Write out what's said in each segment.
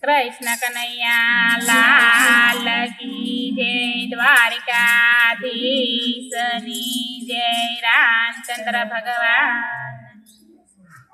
कृष्ण कन्हैया लाल की जय। द्वारिकाधीशनी जय। रामचंद्र भगवान।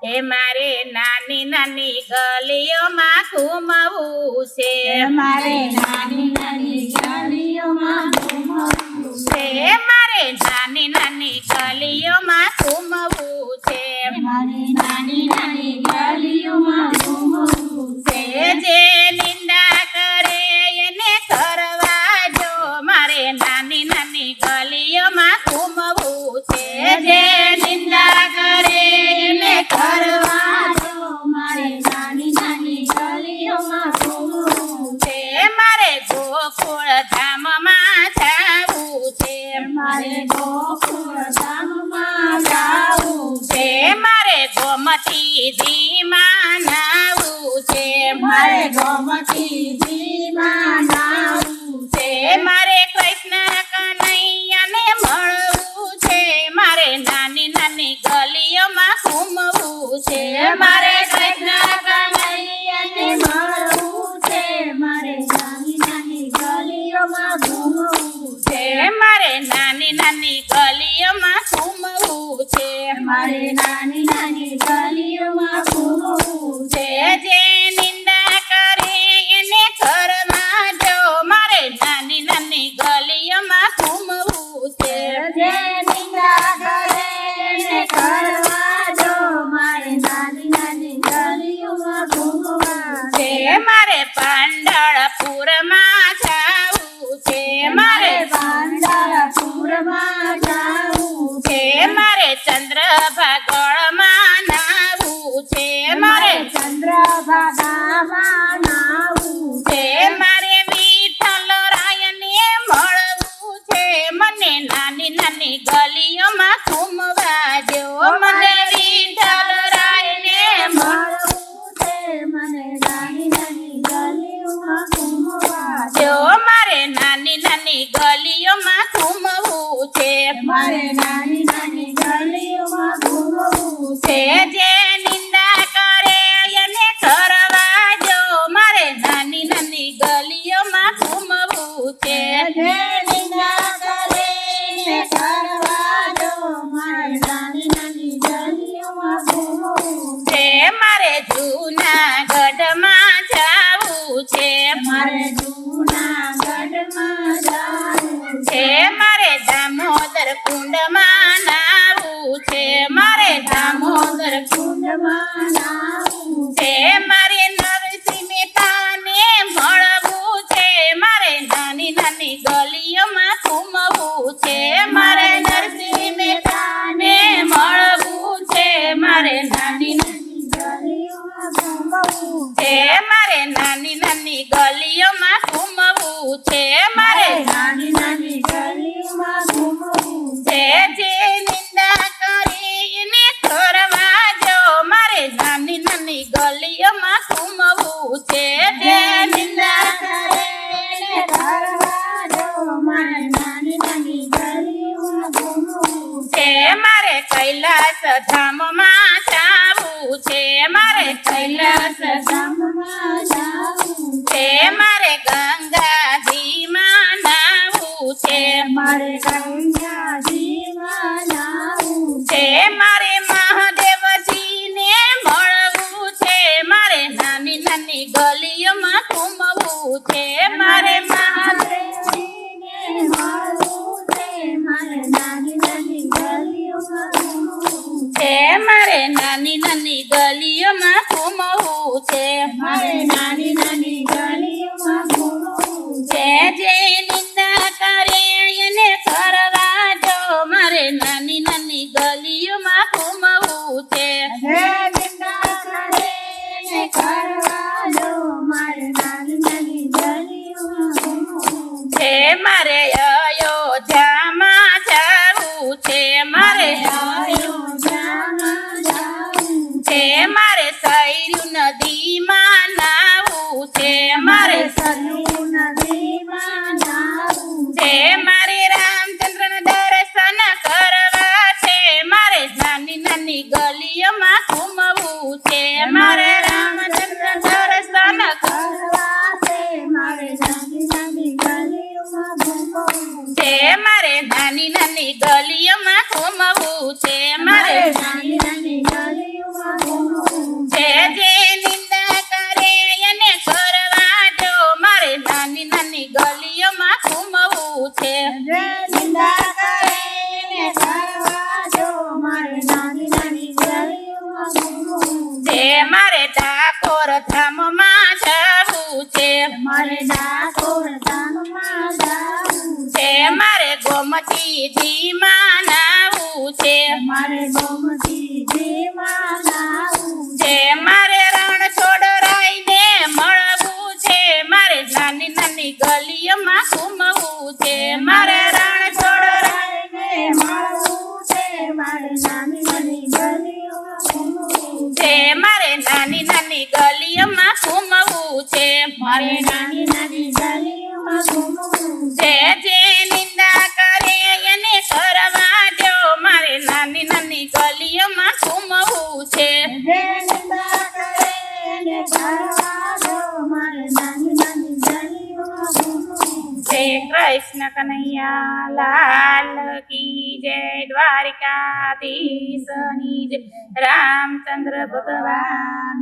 हे मारे नानी नानी गलियों घूमવું છે। मारे नानी नानी गलियों घूमવું છે। मारे नानी नानी गलियों घूमવું છે। मारे नानी नानी गलियों घूमવું છે। जे निंदा करे એને કરવા જો। મારે નાની નાની ગલિયોं ઘૂમવું છે। જે નિંદા કરે એને કરવા જો। मारे नानी नानी गलियों घूमવું છે। મારે ગોકુળ ધામમાં જાવું છે। मारे गोकुल धामમાં જાવું છે। મારે ગોમતીજીમાં નાવું છે। મારે ગોમતીજીમાં નાવું છે। મારે કૃષ્ણ કનૈયાને મળવું છે। મારે નાની નાની ગલીઓમાં ઘૂમવું છે। મારે કૃષ્ણ કનૈયાને મળવું છે। મારે નાની નાની ગલીઓમાં ઘૂમવું છે। મારે નાની નાની ગલીઓમાં ઘૂમવું છે। મારે નાની નાની ગલીઓમાં ઘૂમવું છે। જે નિંદા કરે એને ઘરમાં જો। મારે નાની નાની ગલીઓમાં ઘૂમવું છે। જે નિંદા કરે એને કરવા જો। મારે નાની નાની ગલીઓમાં ઘૂમવા છે। મારે પાંડળપુરમાં જાવું છે। મારે પાંડરપુરમાં જાવું છે। મારે ચંદ્રભાગળમાં નાવું છે। મારે ચંદ્રભાગામાં નાવું છે। મારે વિઠ્ઠલરાયને મળવું છે। મને નાની નાની ગલીઓમાં ઘૂમવા જો। મને વિઠ્ઠલરાયને મળવું છે। મને નાની નાની ગલીઓમાં ઘૂમવા જો। મારે નાની નાની ગલીઓમાં ઘૂમવું છે। મારે નાની નાની ગલીઓમાં ઘૂમવું છે। જે નિંદા કરે એને કરવા જો। મારે નાની નાની ગલીઓમાં ઘૂમવું છે। જે નિંદા કરે એને કરવા જો। મારે નાની નાની ગલીઓમાં ઘૂમવું છે। મારે જૂનાગઢમાં જાવું છે। મારે જૂનાગઢમાં જાવું છે। મારે દામોદર કુંડમાં નાવું છે। મારે દામોદર કુંડમાં નાવું છે। મારે નરસિંહ મહેતાને મળવું છે। મારે નાની નાની ગલીઓમાં ઘૂમવું છે। મારે નરસિંહ મહેતાને મળવું છે। મારે નાની નાની ગલીઓમાં ઘૂમવું છે। મારે નાની નાની ગલીઓમાં ઘૂમવું છે। મારે નાની નાની ગલીઓમાં ઘૂમવું છે। જે નિંદા કરે એને કરવા જો। મારે નાની નાની ગલીઓમાં ઘૂમવું છે। જે નિંદા કરે એને કરવા જો। મારે નાની નાની ગલીઓમાં ઘૂમવું છે। મારે કૈલાસ ધામમાં જાવું છે। મારે કૈલાસ ધામમાં જાવું છે। મારે ગંગાજીમાં નાવું છે। મારે ગંગાજીમાં નાવું છે। મારે મહાદેવજીને મળવું છે। મારે નાની નાની ગલીઓમાં ઘૂમવું છે। મારે મહાદેવજીને મળવું છે। મારે નાની નાની ગલીઓમાં ઘૂમવું છે। મારે નાની નાની ગલીઓમાં ઘૂમવું છે। મારે નાની નાની ગલીઓમાં ઘૂમવું છે। જે નિંદા કરે એને કરવા જો। મારે નાની નાની ગલીઓમાં ઘૂમવું છે। હે નિંદા કરે એને કરવા જો। મારે નાની નાની ગલીઓમાં ઘૂમવું છે। મારે અયોધ્યામાં જાવું છે। મારે અયોધ્યામાં જાવું છે। મારે સરયુ નદીમાં નાવું છે। મારે સરયુ નદીમાં નાવું છે। મારે રામચંદ્ર દર્શન કરવા છે। મારે નાની નાની ગલીઓમાં ઘૂમવું છે। મારે રામચંદ્ર દર્શન કરવા મારે ડાકોર ધામમાં જાવું છે મારે ગોમતીજીમાં નાવું છે મારે ગોમતીજીમાં નાવું છે મારે રણ છોડરાઈને મળવું છે મારે નાની નાની ગલીઓમાં ઘૂમવું છે મારે રણ છોડરાઈને મળવું છે મારે નાની નાની ગલીઓમાં ઘૂમવું છે મારે નાની નાની ગલીઓમાં ઘૂમવું છે મારે નાની નાની ગલીઓમાં ઘૂમવું જે જે નિંદા કરે એને કરવા દો મારે નાની નાની ગલીઓમાં ઘૂમવું છે જે નિંદા કરે એને કરવા દો મારે નાની નાની ગલીઓમાં ઘૂમવું જય કૃષ્ણ કનૈયા લાલ કી જય દ્વારિકાધીશની જય રામચંદ્ર ભગવાન